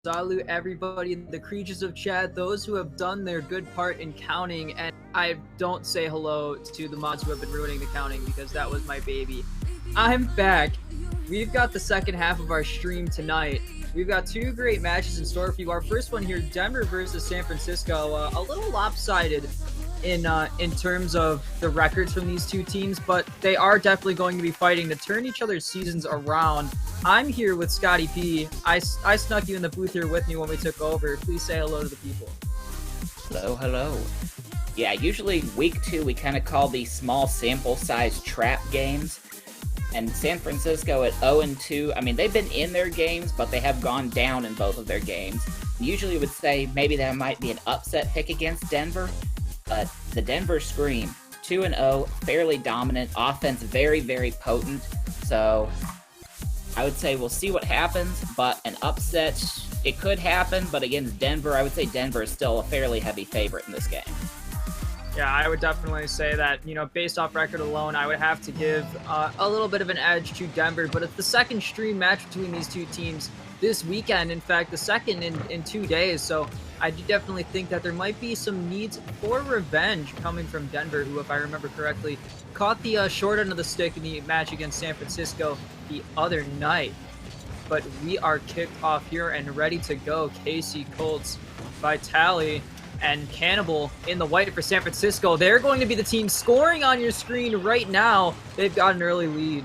Salute everybody, the creatures of chat, those who have done their good part in counting, and I don't say hello to the mods who have been ruining the counting because that was my baby. I'm back. We've got the second half of our stream tonight. We've got two great matches in store for you. Our first one here, Denver versus San Francisco, a little lopsided in terms of the records from these two teams, but they are definitely going to be fighting to turn each other's seasons around. I'm here with Scotty P. I snuck you in the booth here with me when we took over. Please say hello to the people. Hello, hello. Yeah, usually week 2 we kind of call these small sample size trap games. And San Francisco at 0-2, I mean, they've been in their games, but they have gone down in both of their games. Usually would say maybe that might be an upset pick against Denver, but the Denver Scream, 2-0, fairly dominant, offense very, very potent. So I would say we'll see what happens, but an upset, it could happen, but against Denver, I would say Denver is still a fairly heavy favorite in this game. Yeah, I would definitely say that, based off record alone, I would have to give a little bit of an edge to Denver, but it's the second stream match between these two teams this weekend. In fact, the second in 2 days, so I do definitely think that there might be some needs for revenge coming from Denver, who, if I remember correctly, caught the short end of the stick in the match against San Francisco the other night. But we are kicked off here and ready to go. Casey, Colts, Vitali, and Cannibal in the white for San Francisco. They're going to be the team scoring on your screen right now. They've got an early lead.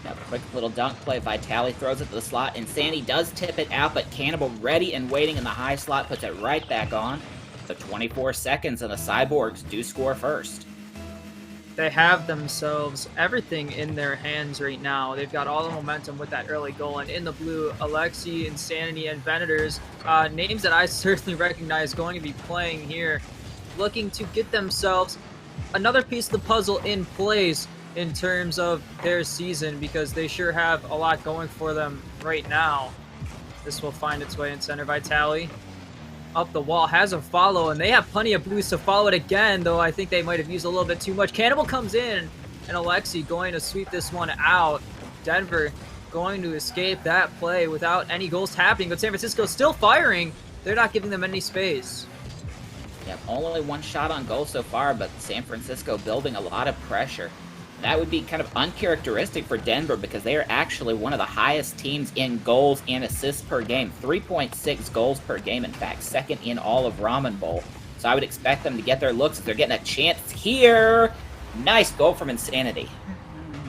Now, quick little dunk play. Vitali throws it to the slot. Insanity does tip it out, but Cannibal ready and waiting in the high slot puts it right back on. So 24 seconds, and the Cyborgs do score first. They have themselves everything in their hands right now. They've got all the momentum with that early goal. And in the blue, Alexi, Insanity, and Venators, names that I certainly recognize going to be playing here, looking to get themselves another piece of the puzzle in place in terms of their season, because they sure have a lot going for them right now. This will find its way in center. Vitali up the wall, has a follow, and they have plenty of boost to follow it again, though I think they might have used a little bit too much. Cannibal comes in, and Alexi going to sweep this one out. Denver going to escape that play without any goals happening, but San Francisco still firing. They're not giving them any space. Yeah, only one shot on goal so far, but San Francisco building a lot of pressure. That would be kind of uncharacteristic for Denver because they are actually one of the highest teams in goals and assists per game. 3.6 goals per game, in fact, second in all of Ramen Bowl. So I would expect them to get their looks if they're getting a chance here. Nice goal from Insanity.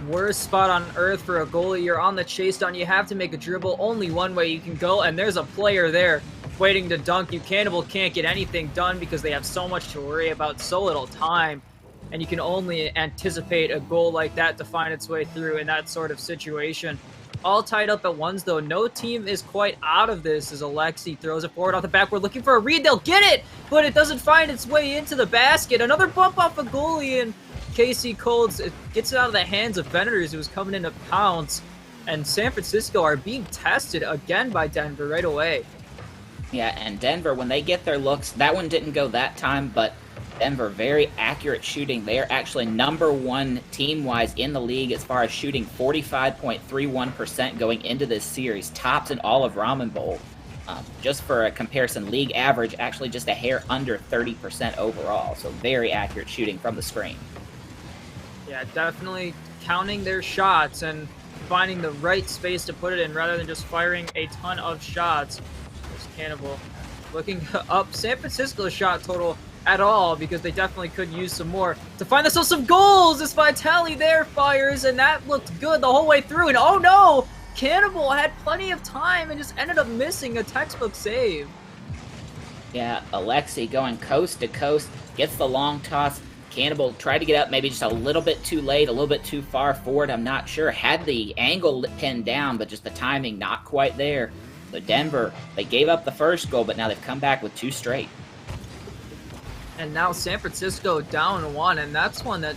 Worst spot on earth for a goalie. You're on the chase down. You have to make a dribble. Only one way you can go, and there's a player there waiting to dunk you. Cannibal can't get anything done because they have so much to worry about, so little time. And you can only anticipate a goal like that to find its way through in that sort of situation. All tied up at ones, though. No team is quite out of this as Alexi throws it forward off the back. We're looking for a read. They'll get it, but it doesn't find its way into the basket. Another bump off a goalie, and Casey Colds gets it out of the hands of Venators, who was coming in to pounce. And San Francisco are being tested again by Denver right away. Yeah, and Denver, when they get their looks, that one didn't go that time, but Denver, very accurate shooting. They are actually number one team-wise in the league as far as shooting, 45.31% going into this series. Tops in all of Ramen Bowl. Just for a comparison, league average actually just a hair under 30% overall. So very accurate shooting from the screen. Yeah, definitely counting their shots and finding the right space to put it in rather than just firing a ton of shots. There's Cannibal looking up San Francisco's shot total at all, because they definitely could use some more to find themselves some goals. This Vitali there fires, and that looked good the whole way through, and oh no! Cannibal had plenty of time and just ended up missing a textbook save. Yeah, Alexi going coast to coast, gets the long toss. Cannibal tried to get up maybe just a little bit too late, a little bit too far forward, I'm not sure. Had the angle pinned down, but just the timing not quite there. So Denver, they gave up the first goal, but now they've come back with 2 straight. And now San Francisco down 1, and that's one that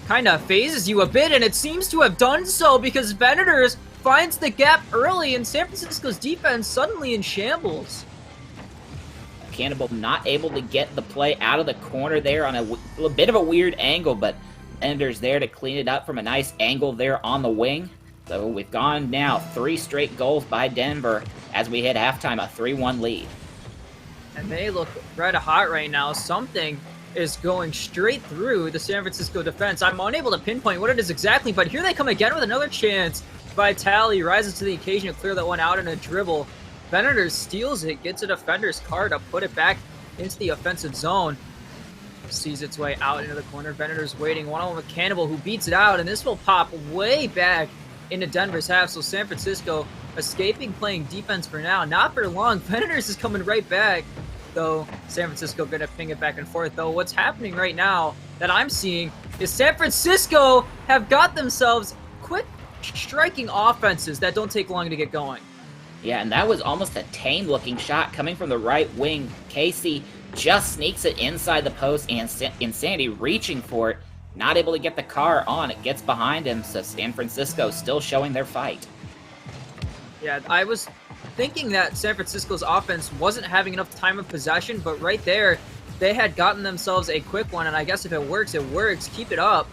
kind of phases you a bit, and it seems to have done so because Venators finds the gap early, and San Francisco's defense suddenly in shambles. Cannibal not able to get the play out of the corner there on a bit of a weird angle, but Venators there to clean it up from a nice angle there on the wing. So we've gone now 3 straight goals by Denver as we hit halftime, a 3-1 lead. And they look red hot right now. Something is going straight through the San Francisco defense. I'm unable to pinpoint what it is exactly, but here they come again with another chance. Vitali rises to the occasion to clear that one out in a dribble. Venator steals it, gets a defender's card to put it back into the offensive zone. Sees its way out into the corner. Venator's waiting one-on-one with Cannibal, who beats it out, and this will pop way back into Denver's half. So San Francisco escaping playing defense for now. Not for long. Venator's is coming right back, though. San Francisco going to ping it back and forth, though. What's happening right now that I'm seeing is San Francisco have got themselves quick striking offenses that don't take long to get going. Yeah, and that was almost a tame-looking shot coming from the right wing. Casey just sneaks it inside the post, and Insanity reaching for it, not able to get the car on. It gets behind him, so San Francisco still showing their fight. Yeah, I was thinking that San Francisco's offense wasn't having enough time of possession, but right there, they had gotten themselves a quick one, and I guess if it works, it works. Keep it up.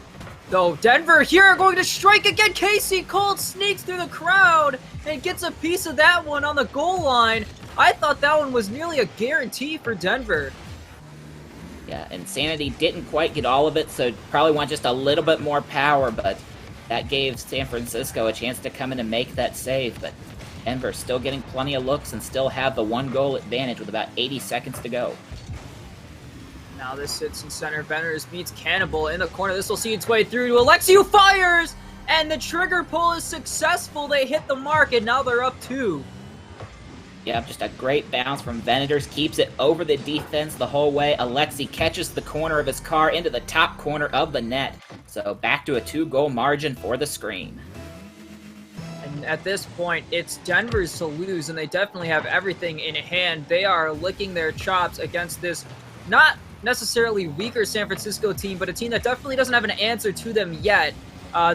Though Denver here are going to strike again. Casey Colt sneaks through the crowd and gets a piece of that one on the goal line. I thought that one was nearly a guarantee for Denver. Yeah, Insanity didn't quite get all of it, so probably want just a little bit more power, but that gave San Francisco a chance to come in and make that save. But Denver still getting plenty of looks and still have the 1-goal advantage with about 80 seconds to go. Now this sits in center. Venator meets Cannibal in the corner. This will see its way through to Alexi, who fires! And the trigger pull is successful. They hit the mark, and now they're up 2. Yeah, just a great bounce from Venators. Keeps it over the defense the whole way. Alexi catches the corner of his car into the top corner of the net. So back to a 2-goal margin for the Scream. And at this point, it's Denver's to lose, and they definitely have everything in hand. They are licking their chops against this not necessarily weaker San Francisco team, but a team that definitely doesn't have an answer to them yet.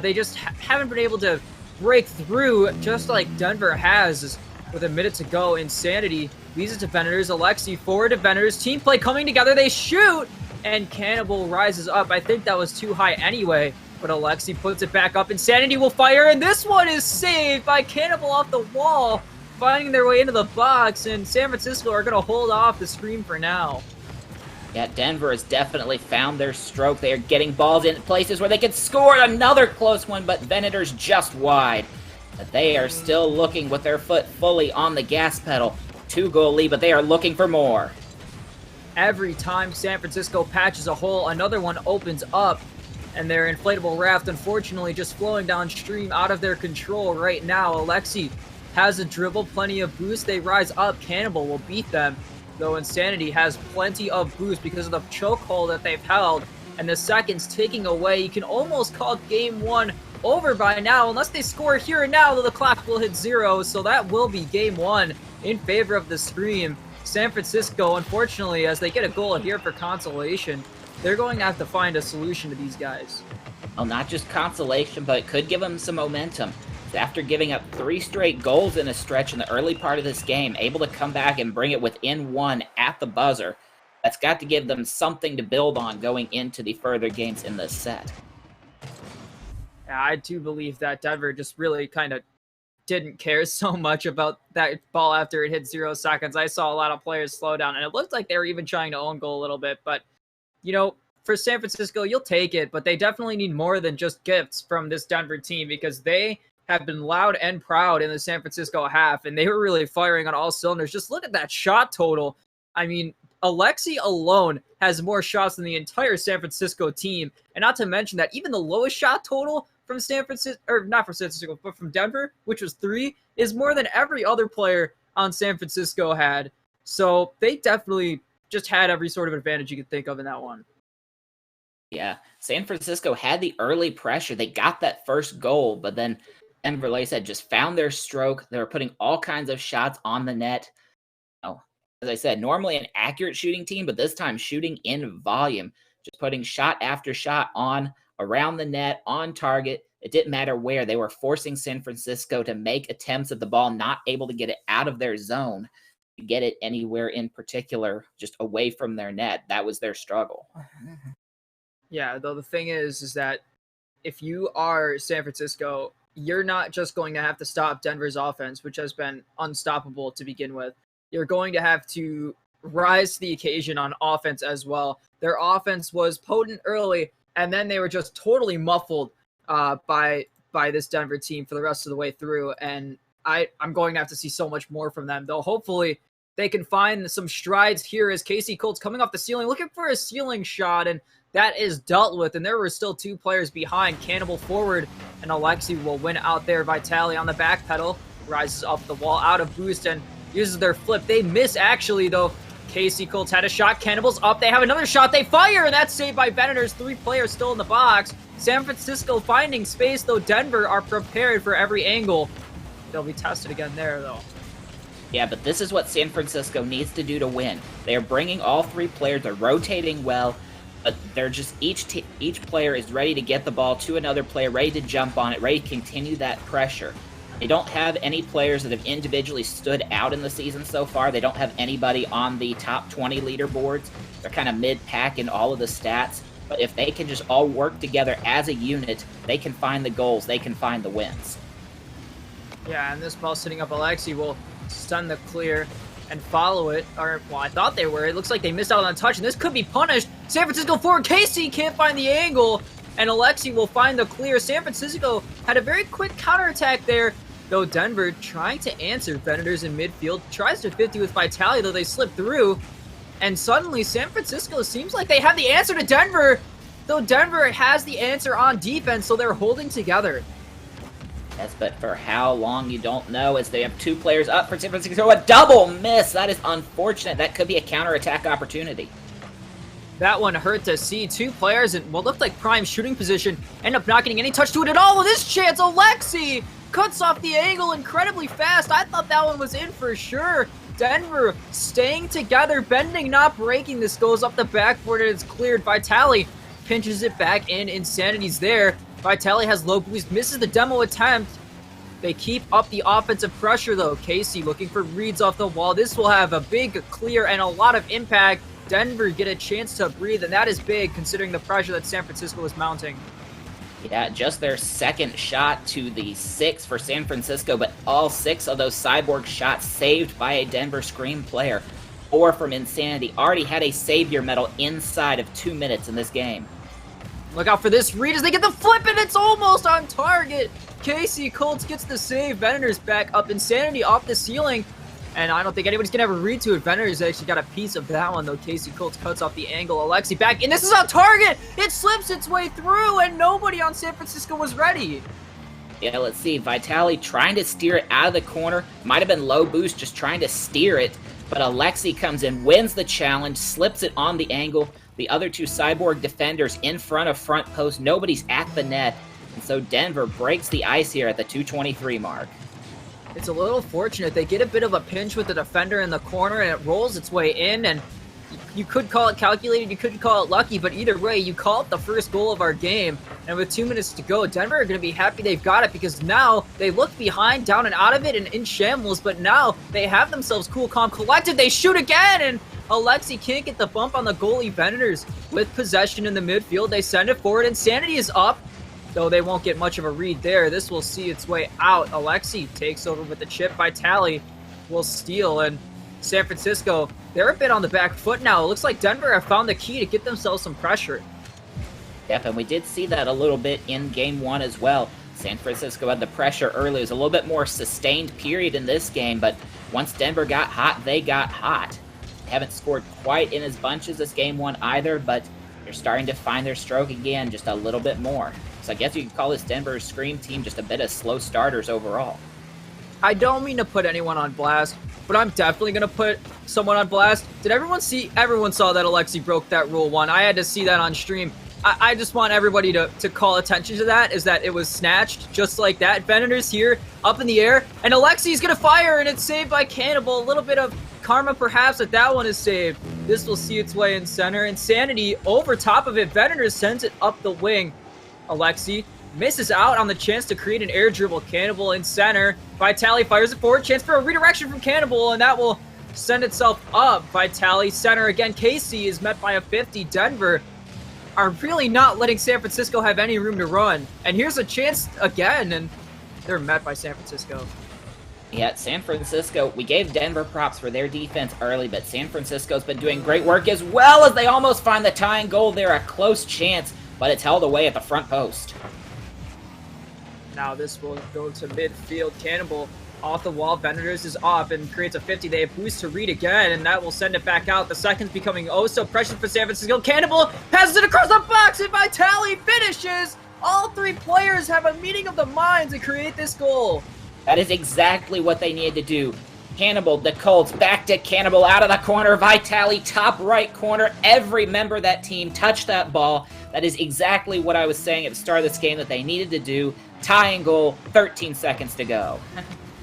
They just haven't been able to break through, just like Denver has. With a minute to go, Insanity leads it to Venators. Alexi forward to Venators. Team play coming together. They shoot, and Cannibal rises up. I think that was too high anyway, but Alexi puts it back up. Insanity will fire, and this one is saved by Cannibal off the wall, finding their way into the box, and San Francisco are going to hold off the Scream for now. Yeah, Denver has definitely found their stroke. They are getting balls in places where they could score another close one, but Venators just wide. But they are still looking with their foot fully on the gas pedal. 2-goal lead, but they are looking for more. Every time San Francisco patches a hole, another one opens up, and their inflatable raft, unfortunately, just flowing downstream out of their control right now. Alexi has a dribble, plenty of boost. They rise up. Cannibal will beat them, though Insanity has plenty of boost because of the chokehold that they've held, and the seconds ticking away. You can almost call game 1 over by now, unless they score here and now, though the clock will hit 0, so that will be game 1 in favor of the Scream. San Francisco, unfortunately, as they get a goal here for consolation, they're going to have to find a solution to these guys. Well, not just consolation, but it could give them some momentum. After giving up 3 straight goals in a stretch in the early part of this game, able to come back and bring it within 1 at the buzzer, that's got to give them something to build on going into the further games in this set. I do believe that Denver just really kind of didn't care so much about that ball after it hit 0 seconds. I saw a lot of players slow down, and it looked like they were even trying to own goal a little bit. But, you know, for San Francisco, you'll take it, but they definitely need more than just gifts from this Denver team, because they have been loud and proud in the San Francisco half, and they were really firing on all cylinders. Just look at that shot total. I mean, Alexi alone has more shots than the entire San Francisco team, and not to mention that even the lowest shot total from San Francisco, or not from San Francisco, but from Denver, which was 3, is more than every other player on San Francisco had. So they definitely just had every sort of advantage you could think of in that one. Yeah, San Francisco had the early pressure. They got that first goal, but then Denver, like I said, just found their stroke. They were putting all kinds of shots on the net. Oh, as I said, normally an accurate shooting team, but this time shooting in volume, just putting shot after shot on, around the net, on target. It didn't matter where. They were forcing San Francisco to make attempts at the ball, not able to get it out of their zone, to get it anywhere in particular, just away from their net. That was their struggle. Yeah, though the thing is that if you are San Francisco, you're not just going to have to stop Denver's offense, which has been unstoppable to begin with. You're going to have to rise to the occasion on offense as well. Their offense was potent early, and then they were just totally muffled by this Denver team for the rest of the way through. And I'm going to have to see so much more from them, though. Hopefully, they can find some strides here as Casey Colt's coming off the ceiling, looking for a ceiling shot, and that is dealt with. And there were still 2 players behind. Cannibal forward, and Alexi will win out there. Vitali on the back pedal, rises up the wall, out of boost, and uses their flip. They miss, actually, though. Casey Colts had a shot. Cannibal's up. They have another shot. They fire, and that's saved by Venators. 3 players still in the box. San Francisco finding space, though Denver are prepared for every angle. They'll be tested again there, though. Yeah, but this is what San Francisco needs to do to win. They are bringing all 3 players. They're rotating well, but they're just each player is ready to get the ball to another player, ready to jump on it, ready to continue that pressure. They don't have any players that have individually stood out in the season so far. They don't have anybody on the top 20 leaderboards. They're kind of mid-pack in all of the stats. But if they can just all work together as a unit, they can find the goals. They can find the wins. Yeah, and this ball sitting up Alexi will stun the clear and follow it. Or, well, I thought they were. It looks like they missed out on a touch, and this could be punished. San Francisco forward. Casey can't find the angle, and Alexi will find the clear. San Francisco had a very quick counterattack there, though Denver trying to answer. Venators in midfield tries to 50 with Vitali, though they slip through. And suddenly, San Francisco seems like they have the answer to Denver, though Denver has the answer on defense, so they're holding together. Yes, but for how long, you don't know, as they have 2 players up for San Francisco. A double miss! That is unfortunate. That could be a counterattack opportunity. That one hurt to see. 2 players in what looked like prime shooting position end up not getting any touch to it at all. With this chance, Alexi cuts off the angle incredibly fast. I thought that one was in for sure. Denver staying together, bending, not breaking. This goes up the backboard and it's cleared. Vitali pinches it back in. Insanity's there. Vitali has low boost, misses the demo attempt. They keep up the offensive pressure, though. Casey looking for reads off the wall. This will have a big clear and a lot of impact. Denver get a chance to breathe, and that is big considering the pressure that San Francisco is mounting. Yeah, just their second shot to the 6 for San Francisco, but all 6 of those Cyborg shots saved by a Denver Scream player. 4 from Insanity. Already had a Savior medal inside of 2 minutes in this game. Look out for this read as they get the flip, and it's almost on target. Casey Colts gets the save. Venator's back up. Insanity off the ceiling. And I don't think anybody's going to have a read to it. Venator's actually got a piece of that one, though. Casey Colts cuts off the angle. Alexi back, and this is on target! It slips its way through, and nobody on San Francisco was ready. Yeah, let's see. Vitali trying to steer it out of the corner. Might have been low boost, just trying to steer it. But Alexi comes in, wins the challenge, slips it on the angle. The other 2 Cyborg defenders in front of front post. Nobody's at the net. And so Denver breaks the ice here at the 2:23 mark. It's a little fortunate. They get a bit of a pinch with the defender in the corner, and it rolls its way in, and you could call it calculated, you could call it lucky, but either way, you call it the first goal of our game. And with 2 minutes to go, Denver are going to be happy they've got it, because now they look behind, down and out of it, and in shambles, but now they have themselves cool, calm, collected. They shoot again, and Alexi can't get the bump on the goalie. Venators with possession in the midfield. They send it forward. Insanity is up, though they won't get much of a read there. This will see its way out. Alexi takes over with the chip. Vitali will steal, and San Francisco, they're a bit on the back foot now. It looks like Denver have found the key to get themselves some pressure. Yep, and we did see that a little bit in Game 1 as well. San Francisco had the pressure early. It was a little bit more sustained period in this game, but once Denver got hot, they got hot. They haven't scored quite in as bunches as Game 1 either, but they're starting to find their stroke again just a little bit more. So I guess you could call this Denver Scream team just a bit of slow starters overall. I don't mean to put anyone on blast, but I'm definitely going to put someone on blast. Did everyone see? Everyone saw that Alexi broke that Rule 1. I had to see that on stream. I just want everybody to call attention to that, is that it was snatched just like that. Venator's here, up in the air, and Alexi's going to fire, and it's saved by Cannibal. A little bit of karma, perhaps, that one is saved. This will see its way in center. Insanity over top of it. Venator sends it up the wing. Alexi misses out on the chance to create an air dribble. Cannibal in center. Vitali fires it forward. Chance for a redirection from Cannibal, and that will send itself up. Vitali center again. Casey is met by a 50. Denver are really not letting San Francisco have any room to run. And here's a chance again, and they're met by San Francisco. Yeah, San Francisco, we gave Denver props for their defense early, but San Francisco's been doing great work as well as they almost find the tying goal there. A close chance, but it's held away at the front post. Now this will go to midfield. Cannibal off the wall. Beneders is off and creates a 50. They boost to Reed again, and that will send it back out. The second's becoming oh so precious for San Francisco. Cannibal passes it across the box, and Vitali finishes! All three players have a meeting of the minds to create this goal. That is exactly what they needed to do. Cannibal, the Colts, back to Cannibal, out of the corner. Vitali, top right corner. Every member of that team touched that ball. That is exactly what I was saying at the start of this game that they needed to do. Tying goal, 13 seconds to go.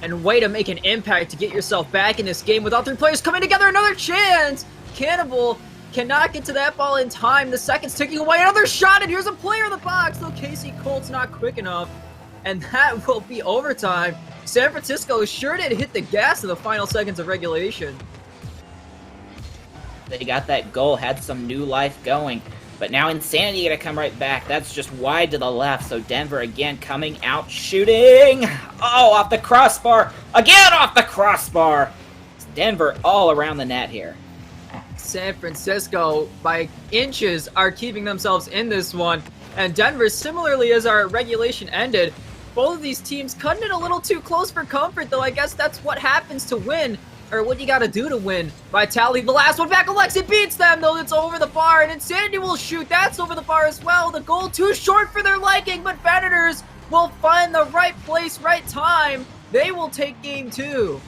And way to make an impact to get yourself back in this game with all three players coming together. Another chance! Cannibal cannot get to that ball in time. The second's ticking away. Another shot, and here's a player in the box. Though Casey Colt's not quick enough. And that will be overtime. San Francisco sure did hit the gas in the final seconds of regulation. They got that goal, had some new life going. But now Insanity gonna come right back. That's just wide to the left. So Denver again coming out shooting. Oh, off the crossbar. Again off the crossbar. It's Denver all around the net here. San Francisco, by inches, are keeping themselves in this one. And Denver, similarly as our regulation ended, both of these teams cutting it a little too close for comfort, though I guess that's what happens to win, or what you gotta do to win. Vitali, the last one back, Alexi beats them, though it's over the bar, and Insanity will shoot, that's over the bar as well. The goal too short for their liking, but Venators will find the right place, right time. They will take game 2.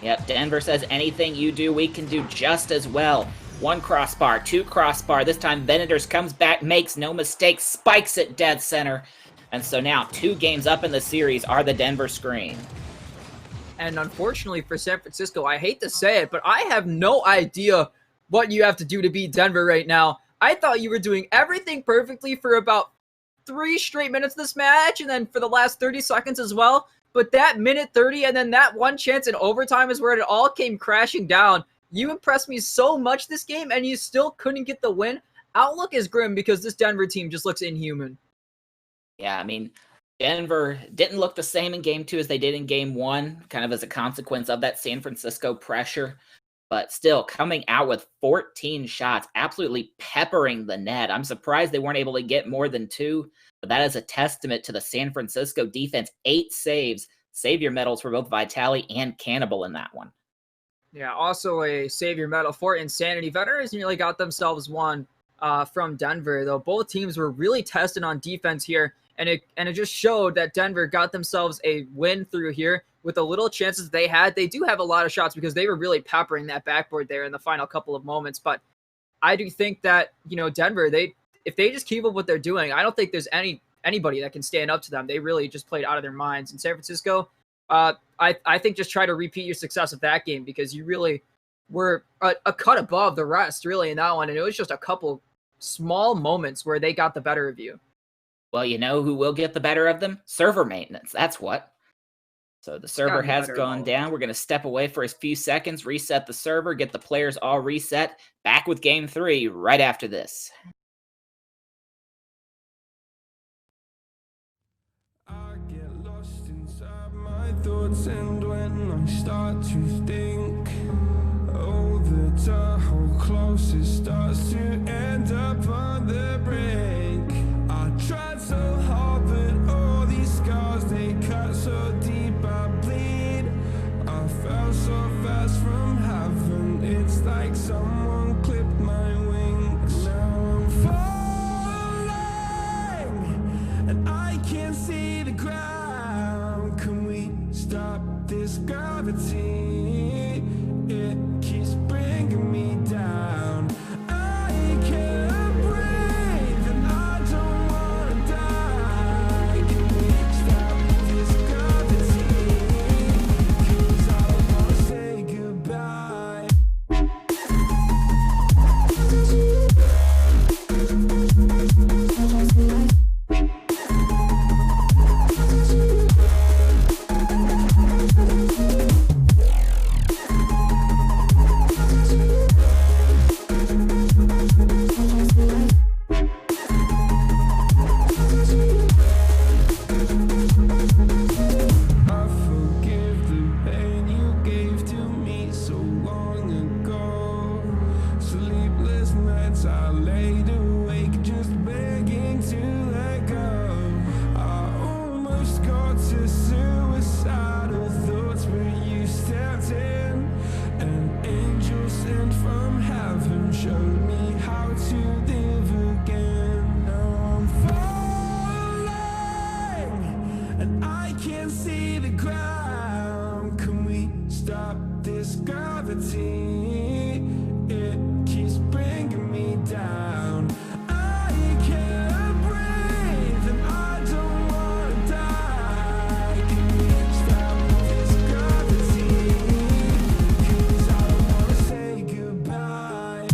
Yep, Denver says anything you do, we can do just as well. One crossbar, two crossbar, this time Venators comes back, makes no mistake, spikes it dead center. And so now 2 games up in the series are the Denver screen. And unfortunately for San Francisco, I hate to say it, but I have no idea what you have to do to beat Denver right now. I thought you were doing everything perfectly for about 3 straight minutes this match, and then for the last 30 seconds as well. But that minute 30 and then that one chance in overtime is where it all came crashing down. You impressed me so much this game, and you still couldn't get the win. Outlook is grim because this Denver team just looks inhuman. Yeah, I mean, Denver didn't look the same in game 2 as they did in game 1, kind of as a consequence of that San Francisco pressure. But still, coming out with 14 shots, absolutely peppering the net. I'm surprised they weren't able to get more than 2, but that is a testament to the San Francisco defense. 8 saves, savior medals for both Vitali and Cannibal in that one. Yeah, also a savior medal for Insanity. Veterans nearly got themselves one from Denver, though both teams were really tested on defense here. And it just showed that Denver got themselves a win through here with the little chances they had. They do have a lot of shots because they were really peppering that backboard there in the final couple of moments. But I do think that, Denver, if they just keep up what they're doing, I don't think there's anybody that can stand up to them. They really just played out of their minds. In San Francisco, I think just try to repeat your success of that game because you really were a cut above the rest, really, in that one. And it was just a couple small moments where they got the better of you. Well, you know who will get the better of them? Server maintenance, that's what. So the server has gone down. We're going to step away for a few seconds, reset the server, get the players all reset. Back with game 3 right after this. I get lost inside my thoughts, and when I start to think, oh, the tunnel closest starts to end up on the brink. I tried so hard, but all these scars, they cut so deep, I bleed. I fell so fast from heaven, it's like someone clipped my wings. Now I'm falling, and I can't see the ground. Can we stop this gravity? It keeps bringing me down. I can't gravity, it keeps bringing me down. I can't breathe and I don't wanna die. Can we stop this gravity? 'Cause I don't wanna say goodbye.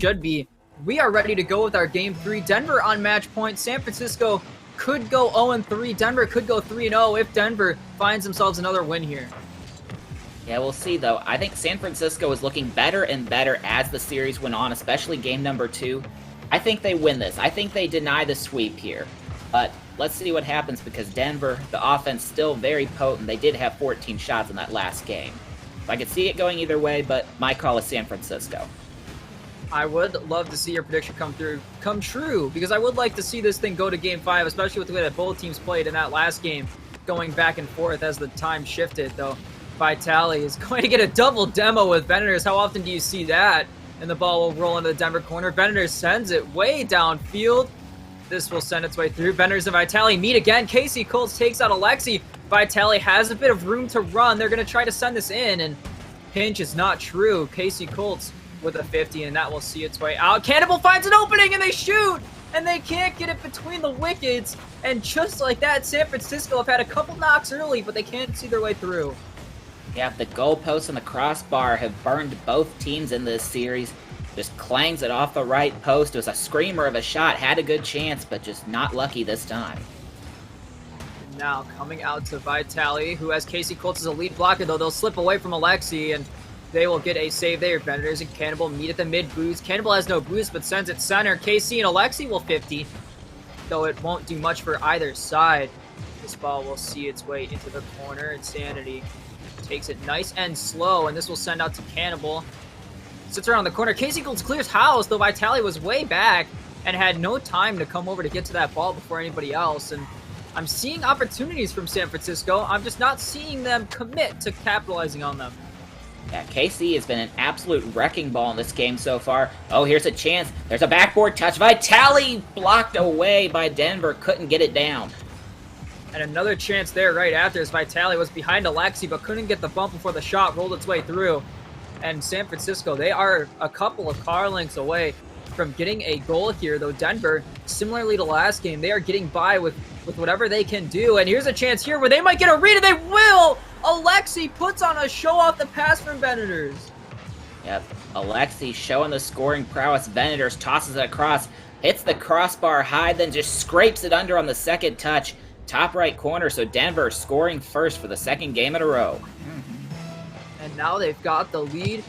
Should be. We are ready to go with our game 3. Denver on match point. San Francisco could go 0-3. Denver could go 3-0 if Denver finds themselves another win here. Yeah, we'll see, though. I think San Francisco is looking better and better as the series went on, especially game number 2. I think they win this. I think they deny the sweep here. But let's see what happens, because Denver, the offense, still very potent. They did have 14 shots in that last game. So I could see it going either way, but my call is San Francisco. I would love to see your prediction come true, because I would like to see this thing go to game 5, especially with the way that both teams played in that last game, going back and forth as the time shifted, though. Vitali is going to get a double demo with Venators. How often do you see that? And the ball will roll into the Denver corner. Venators sends it way downfield. This will send its way through. Venators and Vitali meet again. Casey Colts takes out Alexi. Vitali has a bit of room to run. They're going to try to send this in, and pinch is not true. Casey Colts with a 50, and that will see its way out. Cannibal finds an opening, and they shoot! And they can't get it between the wickets. And just like that, San Francisco have had a couple knocks early, but they can't see their way through. Yeah, the goalpost and the crossbar have burned both teams in this series. Just clangs it off the right post. It was a screamer of a shot. Had a good chance, but just not lucky this time. Now coming out to Vitali, who has Casey Colts as a lead blocker, though they'll slip away from Alexi, and they will get a save there. Venators and Cannibal meet at the mid-boost. Cannibal has no boost, but sends it center. Casey and Alexi will 50, though it won't do much for either side. This ball will see its way into the corner. Insanity takes it nice and slow, and this will send out to Cannibal. Sits around the corner. Casey Colts clears house, though Vitali was way back and had no time to come over to get to that ball before anybody else. And I'm seeing opportunities from San Francisco. I'm just not seeing them commit to capitalizing on them. Yeah, KC has been an absolute wrecking ball in this game so far. Oh, here's a chance. There's a backboard touch. Vitali blocked away by Denver. Couldn't get it down. And another chance there right after, as Vitali was behind Alexi, but couldn't get the bump before the shot rolled its way through. And San Francisco, they are a couple of car lengths away from getting a goal here, though Denver, similarly to last game, they are getting by with whatever they can do. And here's a chance here where they might get a read, and they will! Alexi puts on a show off the pass from Venators. Yep, Alexi showing the scoring prowess. Venators tosses it across, hits the crossbar high, then just scrapes it under on the second touch. Top right corner, so Denver scoring first for the second game in a row. And now they've got the lead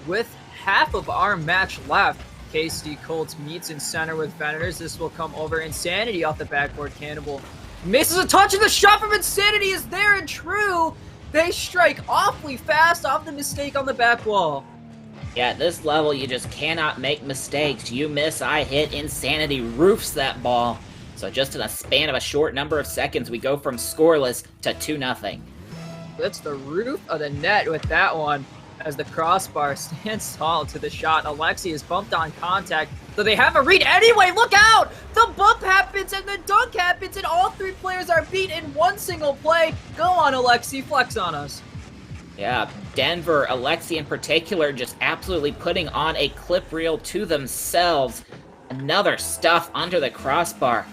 with half of our match left. KC Colts meets in center with Venators. This will come over. Insanity off the backboard. Cannibal misses a touch, and the shot from Insanity is there and true. They strike awfully fast off the mistake on the back wall. Yeah, at this level, you just cannot make mistakes. You miss, I hit. Insanity roofs that ball. So just in a span of a short number of seconds, we go from scoreless to 2-0. That's the roof of the net with that one, as the crossbar stands tall to the shot. Alexi is bumped on contact, though they have a read anyway. Look out! The bump happens and the dunk happens, and all three players are beat in one single play. Go on, Alexi, flex on us. Yeah, Denver, Alexi in particular, just absolutely putting on a clip reel to themselves. Another stuff under the crossbar.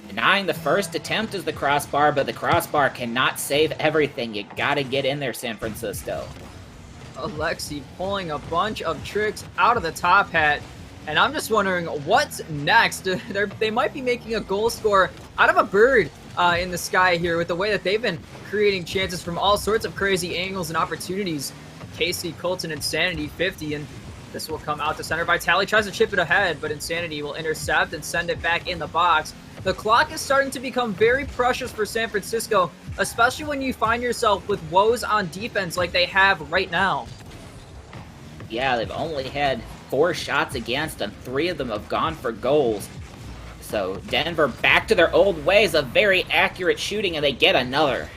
Denying the first attempt is the crossbar, but the crossbar cannot save everything. You gotta get in there, San Francisco. Alexi pulling a bunch of tricks out of the top hat, and I'm just wondering what's next. They might be making a goal score out of a bird in the sky here with the way that they've been creating chances from all sorts of crazy angles and opportunities. KC Colton Insanity 50, and this will come out to center. Vitali tries to chip it ahead, but Insanity will intercept and send it back in the box. The clock is starting to become very precious for San Francisco, especially when you find yourself with woes on defense like they have right now. Yeah, they've only had 4 shots against, and 3 of them have gone for goals. So Denver back to their old ways of very accurate shooting, and they get another.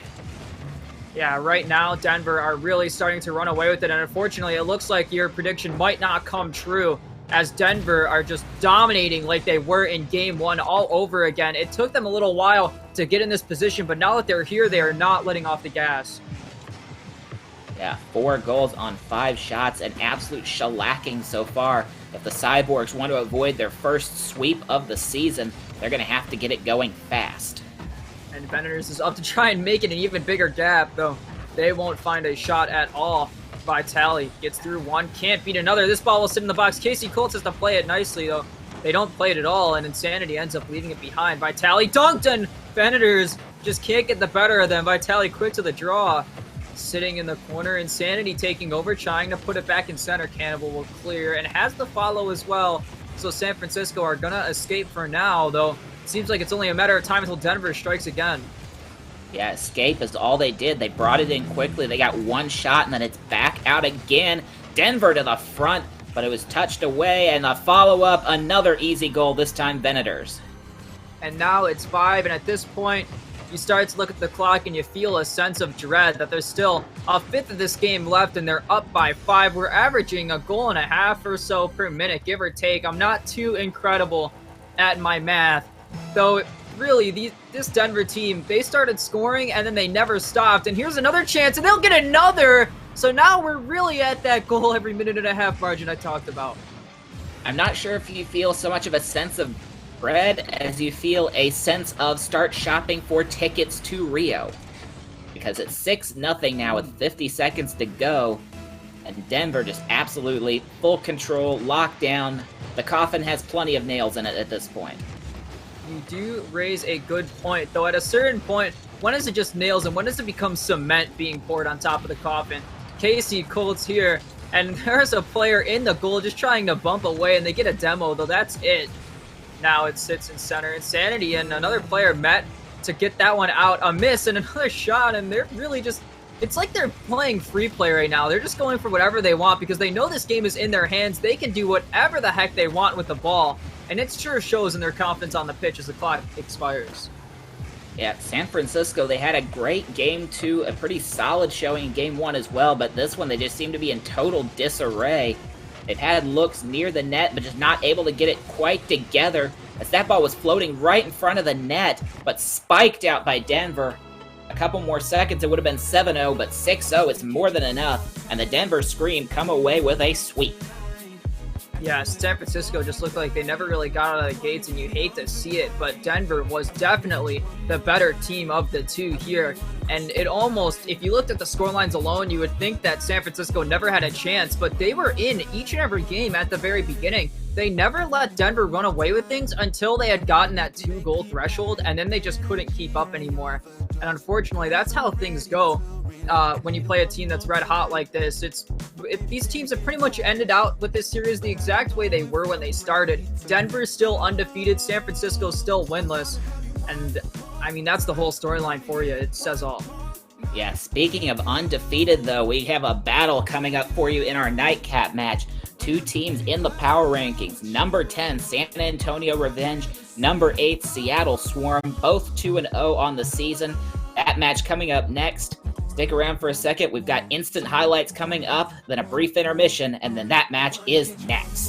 Yeah, right now, Denver are really starting to run away with it, and unfortunately, it looks like your prediction might not come true, as Denver are just dominating like they were in Game 1 all over again. It took them a little while to get in this position, but now that they're here, they are not letting off the gas. Yeah, 4 goals on 5 shots, an absolute shellacking so far. If the Cyborgs want to avoid their first sweep of the season, they're going to have to get it going fast. And Venators is up to try and make it an even bigger gap, though they won't find a shot at all. Vitali gets through one, can't beat another. This ball will sit in the box. Casey Colts has to play it nicely, though. They don't play it at all, and Insanity ends up leaving it behind. Vitali dunked, and Venators just can't get the better of them. Vitali quick to the draw. Sitting in the corner, Insanity taking over, trying to put it back in center. Cannibal will clear, and has the follow as well. So San Francisco are gonna escape for now, though. Seems like it's only a matter of time until Denver strikes again. Yeah, escape is all they did. They brought it in quickly. They got one shot, and then it's back out again. Denver to the front, but it was touched away, and a follow-up, another easy goal, this time Venators. And now it's 5, and at this point, you start to look at the clock and you feel a sense of dread that there's still a fifth of this game left and they're up by 5. We're averaging a goal and a half or so per minute, give or take. I'm not too incredible at my math, though really, this Denver team, they started scoring and then they never stopped. And here's another chance and they'll get another. So now we're really at that goal every minute and a half margin I talked about. I'm not sure if you feel so much of a sense of dread as you feel a sense of start shopping for tickets to Rio. Because it's 6-0 now with 50 seconds to go. And Denver just absolutely full control, lockdown. The coffin has plenty of nails in it at this point. You do raise a good point, though at a certain point, when is it just nails and when does it become cement being poured on top of the coffin? Casey Colts here, and there's a player in the goal just trying to bump away, and they get a demo, though that's it. Now it sits in center. Insanity and another player met to get that one out. A miss and another shot, and they're really just... It's like they're playing free play right now. They're just going for whatever they want because they know this game is in their hands. They can do whatever the heck they want with the ball, and it sure shows in their confidence on the pitch as the clock expires. Yeah, San Francisco, they had a great game 2, a pretty solid showing in game 1 as well, but this one they just seem to be in total disarray. They've had looks near the net, but just not able to get it quite together, as that ball was floating right in front of the net, but spiked out by Denver. A couple more seconds, it would have been 7-0, but 6-0 is more than enough, and the Denver Scream come away with a sweep. Yeah, San Francisco just looked like they never really got out of the gates, and you hate to see it, but Denver was definitely the better team of the two here. And it almost, if you looked at the scorelines alone, you would think that San Francisco never had a chance, but they were in each and every game at the very beginning. They never let Denver run away with things until they had gotten that 2-goal threshold, and then they just couldn't keep up anymore. And unfortunately, that's how things go when you play a team that's red hot like this. These teams have pretty much ended out with this series the exact way they were when they started. Denver's still undefeated, San Francisco's still winless, and I mean, that's the whole storyline for you. It says all. Yeah, speaking of undefeated, though, we have a battle coming up for you in our nightcap match. 2 teams in the power rankings. Number 10, San Antonio Revenge. Number 8, Seattle Swarm. Both 2-0 on the season. That match coming up next. Stick around for a second. We've got instant highlights coming up, then a brief intermission, and then that match is next.